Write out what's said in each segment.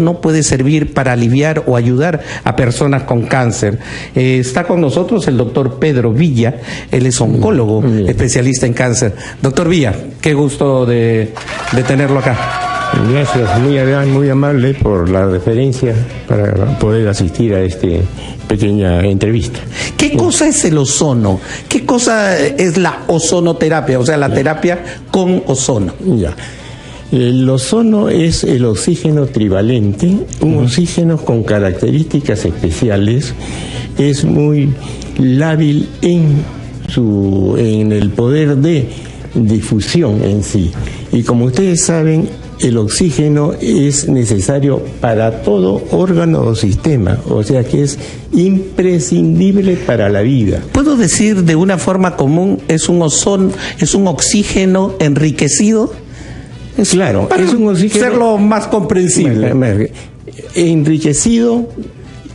ozono puede servir para aliviar o ayudar a personas con cáncer. Está con nosotros el doctor Pedro Villa, él es oncólogo, especialista en cáncer. Doctor Villa, qué gusto de tenerlo acá. Gracias, muy amable por la referencia para poder asistir a esta pequeña entrevista. ¿Qué cosa es el ozono? ¿Qué cosa es la ozonoterapia? O sea, la terapia con ozono. Ya. El ozono es el oxígeno trivalente, un oxígeno con características especiales, es muy lábil en el poder de difusión en sí. Y como ustedes saben, el oxígeno es necesario para todo órgano o sistema, o sea que es imprescindible para la vida. ¿Puedo decir de una forma común, es un oxígeno enriquecido? Claro, es un oxígeno... Serlo más comprensible. Enriquecido...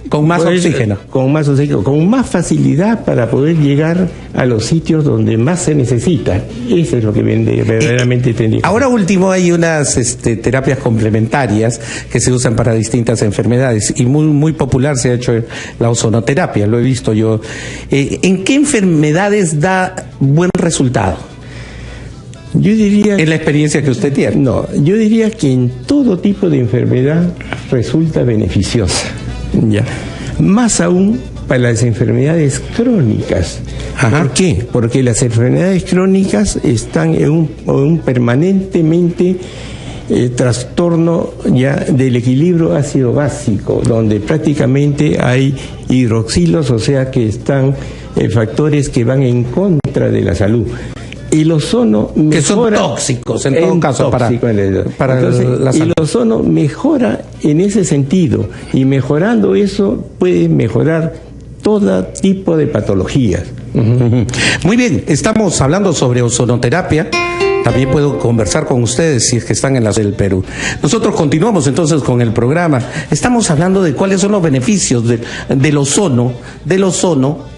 Con más oxígeno. Con más oxígeno, con más facilidad para poder llegar a los sitios donde más se necesita. Eso es lo que verdaderamente tendría. Ahora último, hay unas terapias complementarias que se usan para distintas enfermedades y muy popular se ha hecho la ozonoterapia, lo he visto yo. ¿En qué enfermedades da buen resultado? Yo diría... ¿En la experiencia que usted tiene? No, yo diría que en todo tipo de enfermedad resulta beneficiosa. Ya. Más aún para las enfermedades crónicas. Ajá. ¿Por qué? Porque las enfermedades crónicas están en un permanentemente trastorno ya del equilibrio ácido básico, donde prácticamente hay hidroxilos, o sea que están factores que van en contra de la salud. El ozono mejora, que son tóxicos en todo caso para entonces, la salud. El ozono mejora en ese sentido, y mejorando eso puede mejorar todo tipo de patologías. Muy bien, estamos hablando sobre ozonoterapia. También puedo conversar con ustedes si es que están en la del Perú. Nosotros continuamos entonces con el programa. Estamos hablando de cuáles son los beneficios del ozono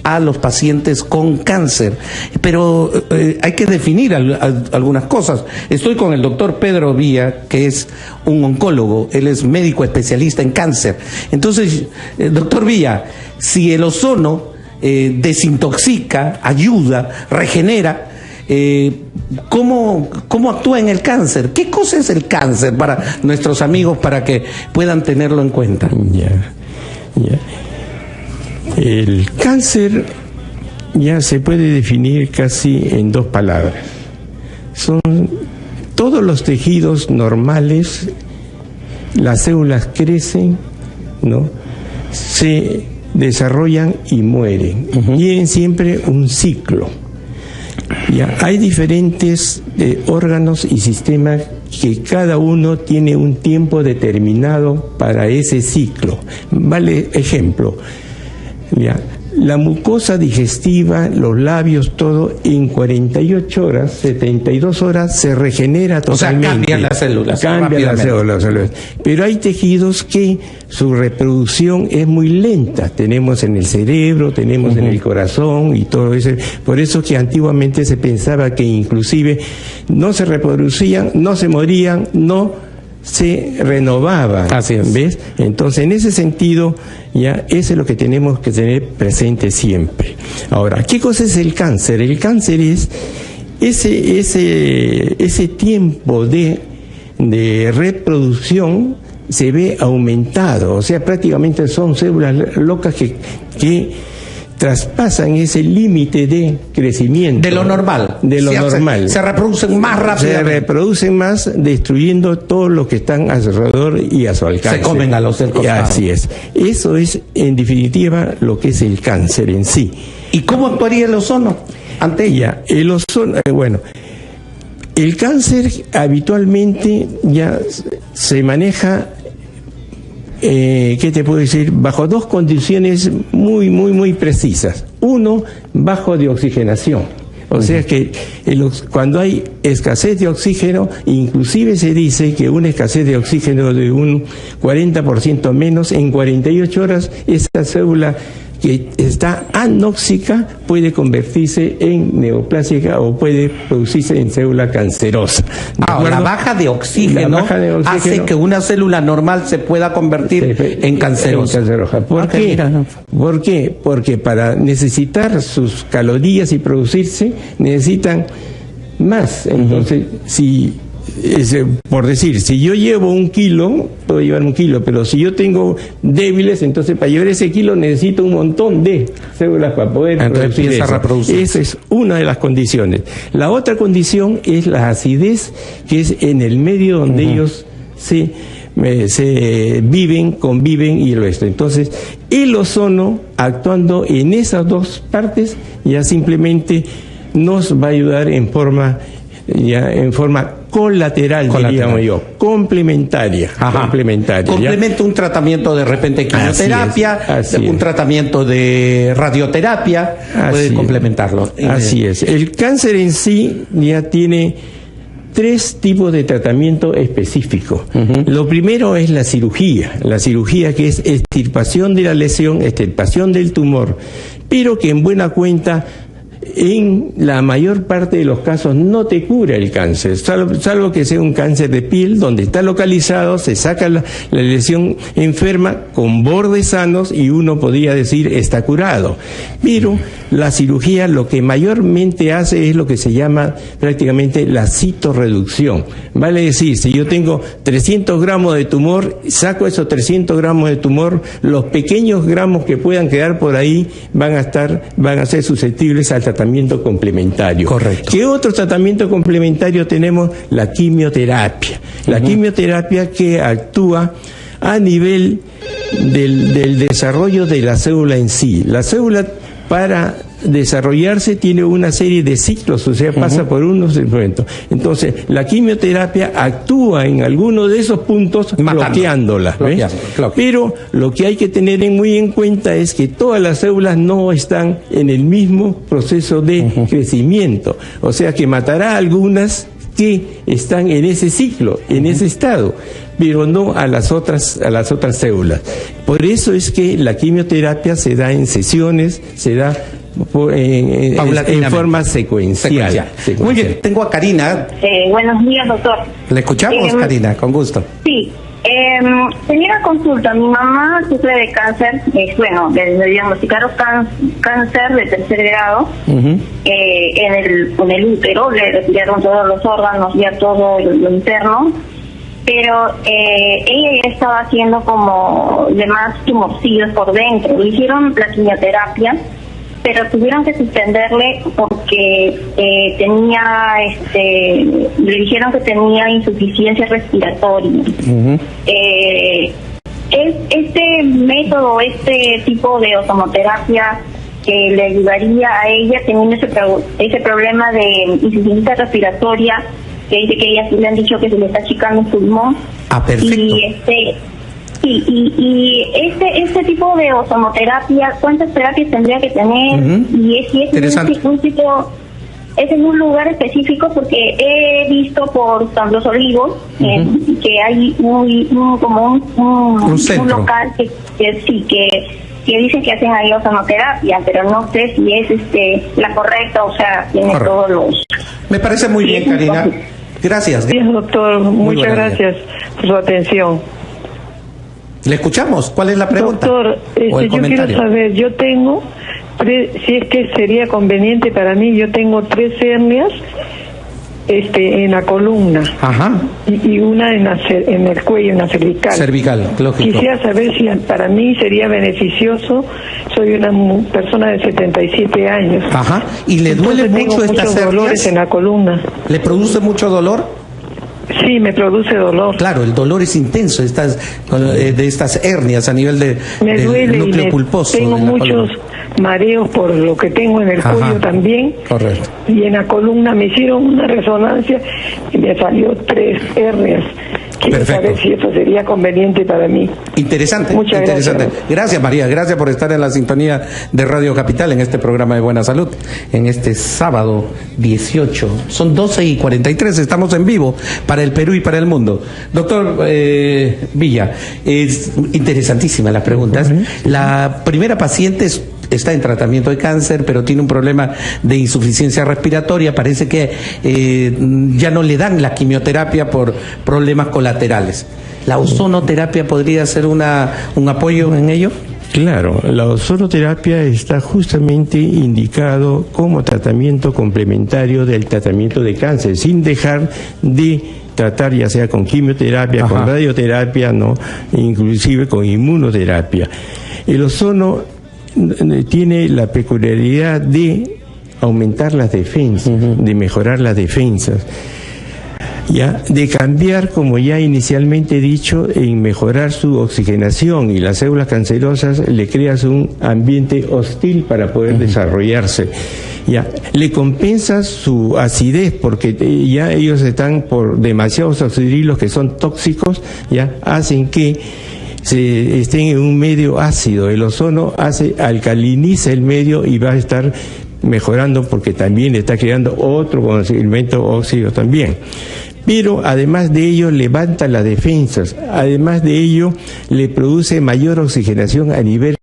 a los pacientes con cáncer. Pero hay que definir algunas cosas. Estoy con el doctor Pedro Villa, que es un oncólogo. Él es médico especialista en cáncer. Entonces, doctor Villa, si el ozono desintoxica, ayuda, regenera, ¿cómo actúa en el cáncer? ¿Qué cosa es el cáncer para nuestros amigos para que puedan tenerlo en cuenta? El cáncer ya se puede definir casi en dos palabras. Son todos los tejidos normales, las células crecen, ¿no? Se desarrollan y mueren. Tienen siempre un ciclo. Ya, hay diferentes órganos y sistemas que cada uno tiene un tiempo determinado para ese ciclo. Vale, ejemplo, ya, la mucosa digestiva, los labios, todo, en 48 horas, 72 horas se regenera totalmente. O sea, cambian las células. Cambian las células. Pero hay tejidos que su reproducción es muy lenta. Tenemos en el cerebro, tenemos en el corazón y todo eso. Por eso que antiguamente se pensaba que inclusive no se reproducían, no se morían, no se renovaban. Así es. ¿Ves? Entonces, en ese sentido, ya eso es lo que tenemos que tener presente siempre. Ahora, ¿qué cosa es el cáncer? El cáncer es ese tiempo de reproducción se ve aumentado, o sea, prácticamente son células locas que traspasan ese límite de crecimiento. De lo normal. Se reproducen más rápidamente. Se reproducen más, destruyendo todo lo que están alrededor y a su alcance. Se comen a los del costado. Así es. Eso es, en definitiva, lo que es el cáncer en sí. ¿Y cómo actuaría el ozono ante ella? El ozono, el cáncer habitualmente ya se maneja, ¿qué te puedo decir? Bajo dos condiciones muy precisas. Uno, bajo de oxigenación. O sea que cuando hay escasez de oxígeno, inclusive se dice que una escasez de oxígeno de un 40% menos, en 48 horas esa célula que está anóxica puede convertirse en neoplásica o puede producirse en célula cancerosa. La baja de oxígeno hace que una célula normal se pueda convertir en cancerosa. ¿Por qué? ¿Por qué? Porque para necesitar sus calorías y producirse necesitan más. Entonces, por decir, si yo llevo 1 kilo, puedo llevar 1 kilo, pero si yo tengo débiles, entonces para llevar ese kilo necesito un montón de células para poder reproducir. Esa es una de las condiciones. La otra condición es la acidez, que es en el medio donde ellos se conviven y el resto. Entonces, el ozono, actuando en esas dos partes, ya simplemente nos va a ayudar en forma colateral, diríamos yo, complementaria. Complementa un tratamiento de repente quimioterapia, un tratamiento de radioterapia, puede complementarlo. Así es. El cáncer en sí ya tiene 3 tipos de tratamiento específico. Lo primero es la cirugía que es extirpación de la lesión, extirpación del tumor, pero que en buena cuenta en la mayor parte de los casos no te cura el cáncer, salvo que sea un cáncer de piel donde está localizado, se saca la lesión enferma con bordes sanos y uno podría decir está curado. Pero la cirugía lo que mayormente hace es lo que se llama prácticamente la citorreducción. Vale decir, si yo tengo 300 gramos de tumor, saco esos 300 gramos de tumor, los pequeños gramos que puedan quedar por ahí van a ser susceptibles al tratamiento complementario. Correcto. ¿Qué otro tratamiento complementario tenemos? La quimioterapia. La quimioterapia que actúa a nivel del desarrollo de la célula en sí. La célula, para desarrollarse, tiene una serie de ciclos, o sea, pasa por unos momentos. Entonces, la quimioterapia actúa en alguno de esos puntos bloqueándola. Pero lo que hay que tener muy en cuenta es que todas las células no están en el mismo proceso de crecimiento. O sea, que matará algunas que están en ese ciclo, en ese estado, pero no a las otras células. Por eso es que la quimioterapia se da en sesiones, se da en forma secuencial. Muy bien, tengo a Karina. Buenos días, doctor. Le escuchamos, Karina, con gusto. Sí. Tenía una consulta. Mi mamá sufre de cáncer, le diagnosticaron cáncer de 3er grado en el útero, le retiraron todos los órganos, ya todo lo interno, pero ella ya estaba haciendo como demás tumorcillos por dentro. Le hicieron la quimioterapia, pero tuvieron que suspenderle porque le dijeron que tenía insuficiencia respiratoria. Este método, este tipo de ozonoterapia que le ayudaría a ella teniendo ese problema de insuficiencia respiratoria, que dice que ella le han dicho que se le está achicando el pulmón. Perfecto. Y este tipo de ozonoterapia, ¿cuántas terapias tendría que tener? Y si es en un lugar específico, porque he visto por San Los Olivos que hay un local que dicen que hacen ahí ozonoterapia, pero no sé si es la correcta, o sea, tiene todos los... Me parece muy bien, Karina. Gracias. Bien, doctor, muchas gracias por su atención. Le escuchamos. ¿Cuál es la pregunta? Doctor, yo quiero saber, yo tengo, si es que sería conveniente para mí, yo tengo 3 hernias en la columna. Y una en el cuello, en la cervical. Cervical, lógico. Quisiera saber si para mí sería beneficioso. Soy una persona de 77 años. ¿Y le duele mucho estas hernias? Dolores en la columna. ¿Le produce mucho dolor? Sí, me produce dolor. Claro, el dolor es intenso de estas hernias a nivel del núcleo pulposo. Tengo muchos mareos por lo que tengo en el cuello también. Correcto. Y en la columna me hicieron una resonancia y me salió 3 hernias. Quiero saber si eso sería conveniente para mí. Interesante. Muchas gracias. Gracias, María. Gracias por estar en la sintonía de Radio Capital en este programa de Buena Salud. En este sábado 18. Son 12:43. Estamos en vivo para el Perú y para el mundo. Doctor Villa, es interesantísima la pregunta. La primera paciente está en tratamiento de cáncer, pero tiene un problema de insuficiencia respiratoria. Parece que ya no le dan la quimioterapia por problemas colaterales. ¿La ozonoterapia podría ser un apoyo en ello? Claro, la ozonoterapia está justamente indicado como tratamiento complementario del tratamiento de cáncer, sin dejar de tratar ya sea con quimioterapia, con radioterapia, no, inclusive con inmunoterapia. El ozono tiene la peculiaridad de aumentar las defensas, de mejorar las defensas, ya, de cambiar, como ya inicialmente he dicho, en mejorar su oxigenación, y las células cancerosas le creas un ambiente hostil para poder desarrollarse. Ya, le compensa su acidez, porque ya ellos están por demasiados oxidrilos que son tóxicos, ya hacen que se estén en un medio ácido. El ozono alcaliniza el medio y va a estar mejorando, porque también está creando otro elemento óxido también. Pero además de ello levanta las defensas, además de ello le produce mayor oxigenación a nivel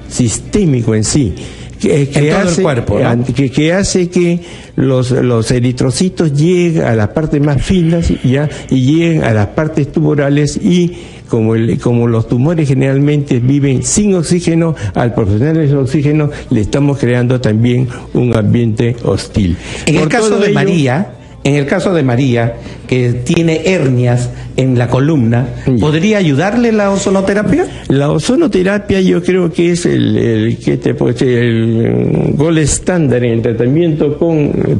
sistémico en sí, que todo el cuerpo, ¿no? que hace que los eritrocitos lleguen a las partes más finas, ya, y lleguen a las partes tumorales, y como los tumores generalmente viven sin oxígeno, al proporcionarles el oxígeno le estamos creando también un ambiente hostil. En el caso de María, que tiene hernias en la columna, ¿podría ayudarle la ozonoterapia? La ozonoterapia yo creo que es el gol estándar en el tratamiento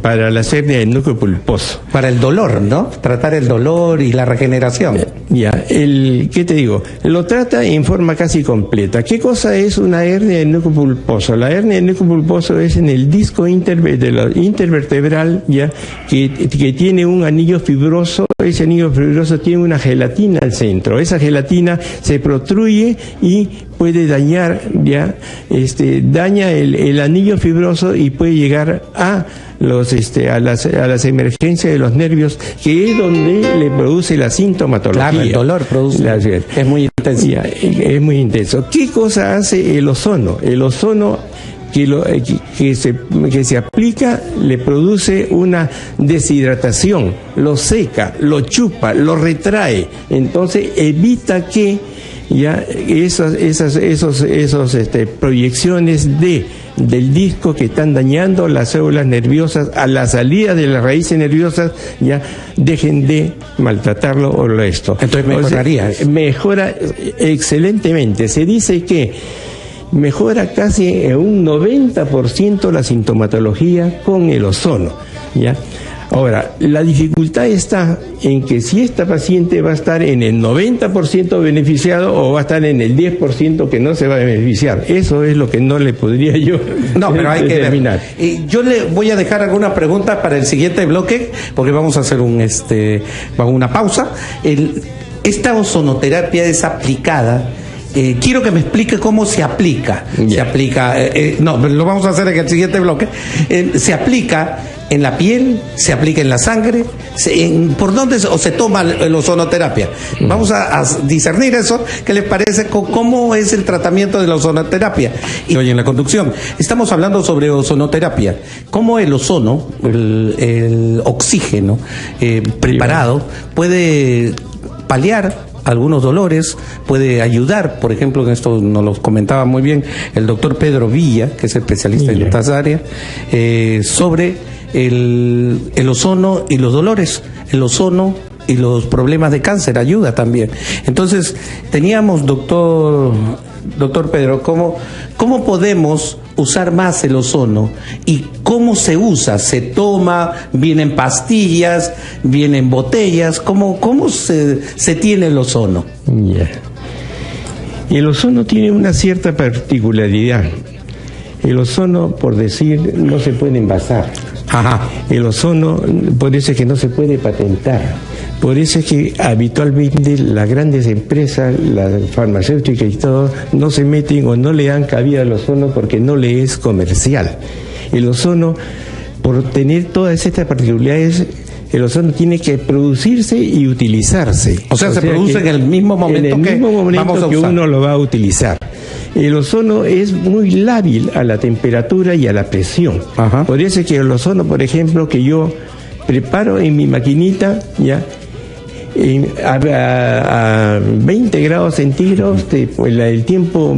para la hernia del núcleo pulposo. Para el dolor, ¿no? Tratar el dolor y la regeneración. ¿Qué te digo? Lo trata en forma casi completa. ¿Qué cosa es una hernia del núcleo pulposo? La hernia del núcleo pulposo es en el disco intervertebral, ya, que tiene un anillo fibroso. Ese anillo fibroso tiene una gelatina al centro. Esa gelatina se protruye y puede dañar, daña el anillo fibroso y puede llegar a las emergencias de los nervios, que es donde le produce la sintomatología. Claro, el dolor produce. Es muy intenso. Es muy intenso. ¿Qué cosa hace el ozono? El ozono que se aplica le produce una deshidratación, lo seca, lo chupa, lo retrae, entonces evita que ya esas proyecciones del disco que están dañando las células nerviosas a la salida de las raíces nerviosas ya dejen de maltratarlo o esto. Entonces mejoraría. Mejora excelentemente. Se dice que mejora casi en un 90% la sintomatología con el ozono, ¿ya? Ahora, la dificultad está en que si esta paciente va a estar en el 90% beneficiado o va a estar en el 10% que no se va a beneficiar. Eso es lo que no le podría yo pero hay determinar. Que ver. Yo le voy a dejar algunas preguntas para el siguiente bloque, porque vamos a hacer una pausa. Esta ozonoterapia es aplicada. Quiero que me explique cómo se aplica. Se aplica, lo vamos a hacer en el siguiente bloque. Se aplica en la piel, se aplica en la sangre, ¿por dónde se toma la ozonoterapia? Vamos a discernir eso. ¿Qué les parece? ¿Cómo es el tratamiento de la ozonoterapia? Y hoy en la conducción estamos hablando sobre ozonoterapia. ¿Cómo el ozono, el oxígeno preparado, puede paliar algunos dolores, puede ayudar? Por ejemplo, en esto nos lo comentaba muy bien el doctor Pedro Villa, que es especialista en estas áreas, sobre el ozono y los dolores. El ozono y los problemas de cáncer ayuda también. Entonces, teníamos, doctor Pedro, ¿cómo podemos usar más el ozono y cómo se usa? ¿Se toma? ¿Vienen pastillas? ¿Vienen botellas? ¿Cómo se tiene el ozono? El ozono tiene una cierta particularidad. El ozono, por decir, no se puede envasar. El ozono, por eso es que no se puede patentar. Por eso es que habitualmente las grandes empresas, las farmacéuticas y todo, no se meten o no le dan cabida al ozono porque no le es comercial. El ozono, por tener todas estas particularidades, el ozono tiene que producirse y utilizarse. O sea, se produce en el mismo momento que uno lo va a utilizar. el ozono es muy lábil a la temperatura y a la presión. Ajá. Podría ser que el ozono, por ejemplo, que yo preparo en mi maquinita, ya, a 20 grados centígrados, el tiempo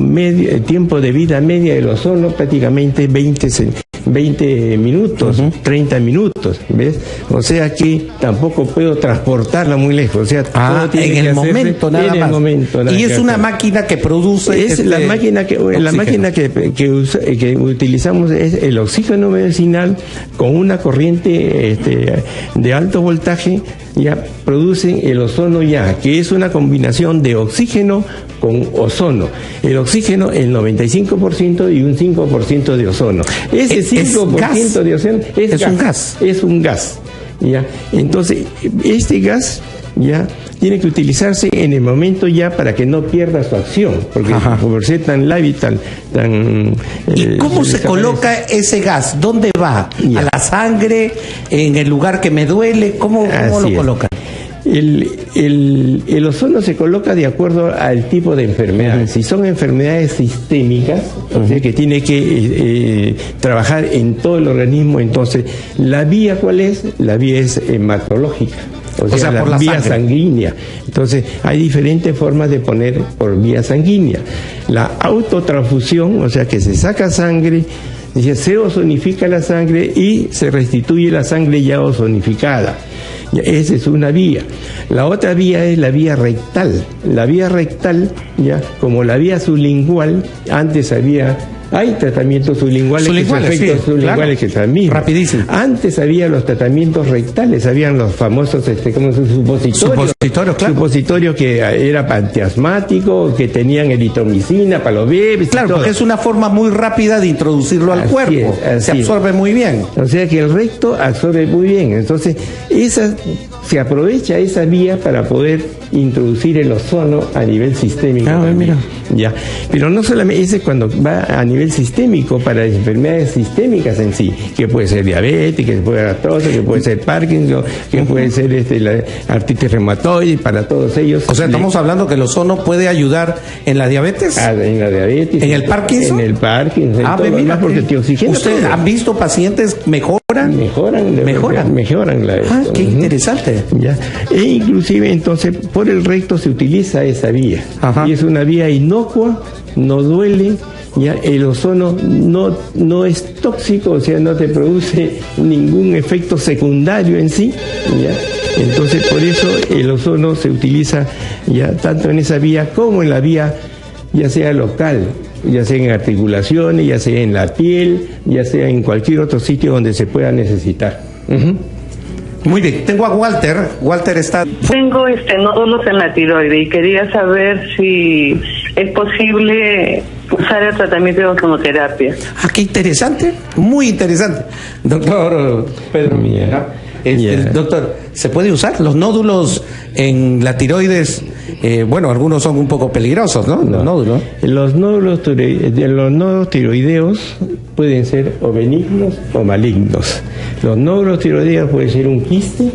de vida media del ozono prácticamente 20 minutos, 30 minutos, ¿ves? O sea que tampoco puedo transportarla muy lejos, o sea, todo tiene en el momento nada más. Y es una máquina que produce... Es la máquina que utilizamos es el oxígeno medicinal con una corriente de alto voltaje, ya producen el ozono ya, que es una combinación de oxígeno con ozono. El oxígeno, el 95% y un 5% de ozono. Ese 5% de ozono es un gas. ¿Ya? Entonces, este gas ya tiene que utilizarse en el momento ya para que no pierda su acción, porque por ser tan lábil, ¿Y cómo se coloca ese gas? ¿Dónde va? Ya. ¿A la sangre? ¿En el lugar que me duele? ¿Cómo lo coloca? El ozono se coloca de acuerdo al tipo de enfermedades. Si son enfermedades sistémicas, o sea que tiene que trabajar en todo el organismo, entonces ¿la vía cuál es? La vía es hematológica. O sea, por la vía sanguínea. Entonces, hay diferentes formas de poner por vía sanguínea. La autotransfusión, o sea, que se saca sangre, se ozonifica la sangre y se restituye la sangre ya ozonificada. Esa es una vía. La otra vía es la vía rectal. La vía rectal, ya como la vía sublingual, antes hay tratamientos sublinguales que también. Rapidísimo. Antes había los tratamientos rectales, habían los famosos supositorios que era antiasmático, que tenían eritromicina para los bebés. Claro, porque es una forma muy rápida de introducirlo al cuerpo. Se absorbe muy bien. O sea que el recto absorbe muy bien. Entonces, se aprovecha esa vía para poder introducir el ozono a nivel sistémico. Mira. Ya. Pero no solamente, ese cuando va a nivel sistémico para las enfermedades sistémicas en sí, que puede ser diabetes, que puede ser artrosis, que puede ser Parkinson, que puede ser la artritis reumatoide, para todos ellos. O sea, estamos hablando que el ozono puede ayudar en la diabetes. En la diabetes. ¿En el Parkinson? En el Parkinson. Mira, porque te oxigena. ¿Ustedes han visto pacientes mejoran? Mejoran qué interesante. Ya. E inclusive entonces por el recto se utiliza esa vía. Y es una vía inocua, no duele, ya el ozono no es tóxico, o sea, no te produce ningún efecto secundario en sí, ya. Entonces por eso el ozono se utiliza ya tanto en esa vía como en la vía ya sea local, ya sea en articulaciones, ya sea en la piel, ya sea en cualquier otro sitio donde se pueda necesitar. Muy bien, tengo a Walter. Walter está... Tengo nódulos en la tiroide y quería saber si es posible usar el tratamiento de ozonoterapia. Qué interesante, muy interesante. Doctor Pedro Miera, doctor, ¿se puede usar los nódulos en la tiroides? Bueno, algunos son un poco peligrosos, ¿no? Los nódulos tiroideos pueden ser o benignos o malignos. Los nódulos tiroideos pueden ser un quiste,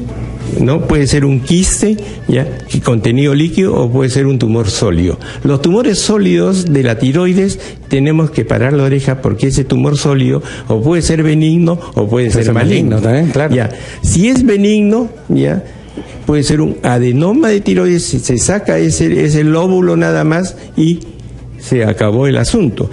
¿no? Puede ser un quiste, ya, contenido líquido, o puede ser un tumor sólido. Los tumores sólidos de la tiroides tenemos que parar la oreja porque ese tumor sólido o puede ser benigno o puede ser maligno. También, claro. Ya. Si es benigno, ya, puede ser un adenoma de tiroides, se saca ese lóbulo nada más y se acabó el asunto.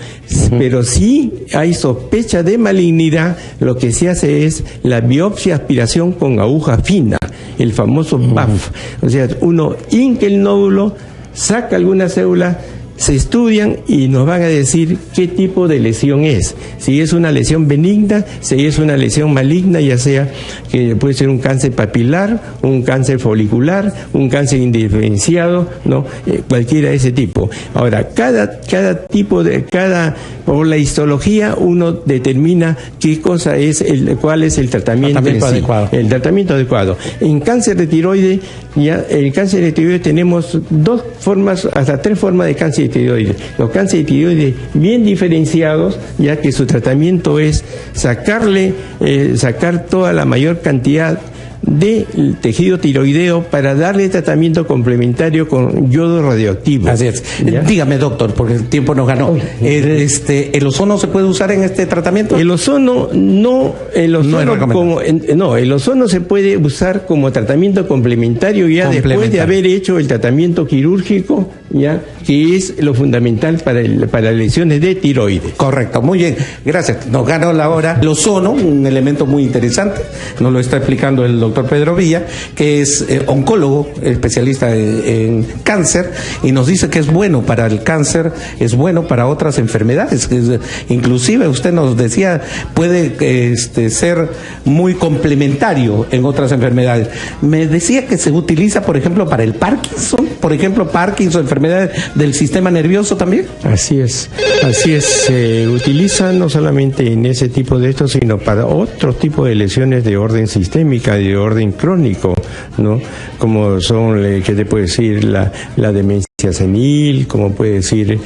Pero si hay sospecha de malignidad, lo que se hace es la biopsia aspiración con aguja fina, el famoso BAF. O sea, uno hinca el nódulo, saca alguna célula, se estudian y nos van a decir qué tipo de lesión es. Si es una lesión benigna, si es una lesión maligna, ya sea que puede ser un cáncer papilar, un cáncer folicular, un cáncer indiferenciado, ¿no? Cualquiera de ese tipo. Ahora, cada tipo por la histología uno determina qué cosa es cuál es el tratamiento adecuado. El tratamiento adecuado. En cáncer de tiroides, el cáncer de tiroides tenemos 2 formas, hasta 3 formas de cáncer de tiroides. Los cánceres de tiroides bien diferenciados, ya que su tratamiento es sacar toda la mayor cantidad del tejido tiroideo para darle tratamiento complementario con yodo radioactivo. Así es. Dígame, doctor, porque el tiempo nos ganó. ¿El ozono se puede usar en este tratamiento? El ozono no, el ozono se puede usar como tratamiento complementario ya después de haber hecho el tratamiento quirúrgico, ya, que es lo fundamental para lesiones de tiroides. Correcto, muy bien, gracias. Nos ganó la hora. El ozono, un elemento muy interesante, nos lo está explicando el doctor Pedro Villa, que es oncólogo, especialista en cáncer, y nos dice que es bueno para el cáncer, es bueno para otras enfermedades, inclusive usted nos decía, puede ser muy complementario en otras enfermedades. Me decía que se utiliza, por ejemplo, para el Parkinson, enfermedades del sistema nervioso también. Así es, se utiliza no solamente en ese tipo de esto, sino para otro tipo de lesiones de orden sistémica, de orden crónico, ¿no? Como son, ¿qué te puedo decir? La demencia senil, como puede decir,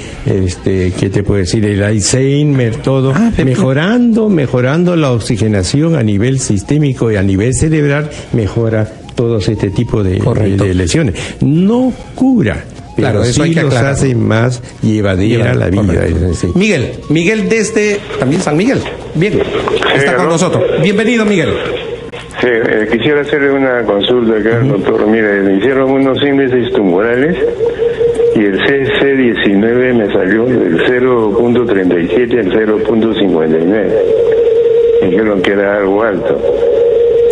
¿qué te puedo decir? El Alzheimer, todo, mejorando la oxigenación a nivel sistémico y a nivel cerebral, mejora todos este tipo de lesiones. No cura, pero eso sí los hace más llevadera la vida. Sí. Miguel desde también San Miguel. Bien, está con nosotros. Bienvenido, Miguel. Sí, quisiera hacerle una consulta acá al doctor. Mire, me hicieron unos índices tumorales y el CC19 me salió del 0.37 al 0.59. Me dijeron que era algo alto.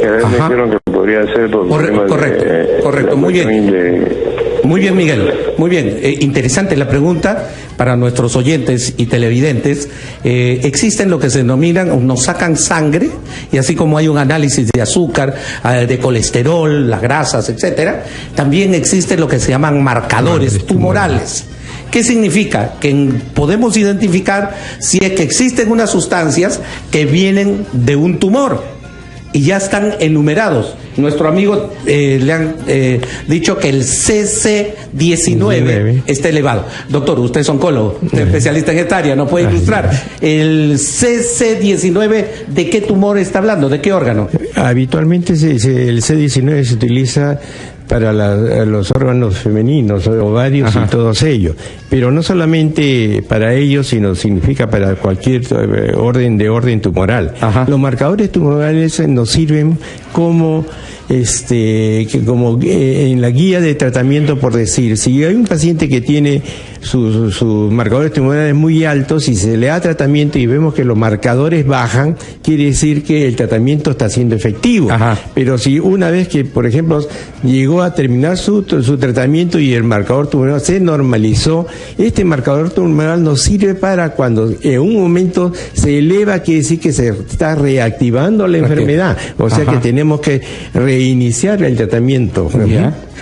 Me dijeron que podría ser por correcto, muy bien. Muy bien, Miguel, muy bien. Interesante la pregunta para nuestros oyentes y televidentes. Existen lo que se denominan, nos sacan sangre, y así como hay un análisis de azúcar, de colesterol, las grasas, etcétera, también existe lo que se llaman marcadores tumorales. ¿Qué significa? Que podemos identificar si es que existen unas sustancias que vienen de un tumor y ya están enumerados. Nuestro amigo le han dicho que el CC19 está elevado. Doctor, usted es oncólogo, especialista en esta área, ¿no puede ilustrar? ¿El CC19 de qué tumor está hablando? ¿De qué órgano? Habitualmente el C19 se utiliza para los órganos femeninos, ovarios y todos ellos, pero no solamente para ellos, sino significa para cualquier orden tumoral. Los marcadores tumorales nos sirven como en la guía de tratamiento, por decir, si hay un paciente que tiene sus marcadores tumorales muy altos y se le da tratamiento y vemos que los marcadores bajan, quiere decir que el tratamiento está siendo efectivo. Pero si una vez que, por ejemplo, llegó a terminar su tratamiento y el marcador tumoral se normalizó, este marcador tumoral nos sirve para cuando en un momento se eleva, quiere decir que se está reactivando la enfermedad, o sea que tenemos que reiniciar el tratamiento.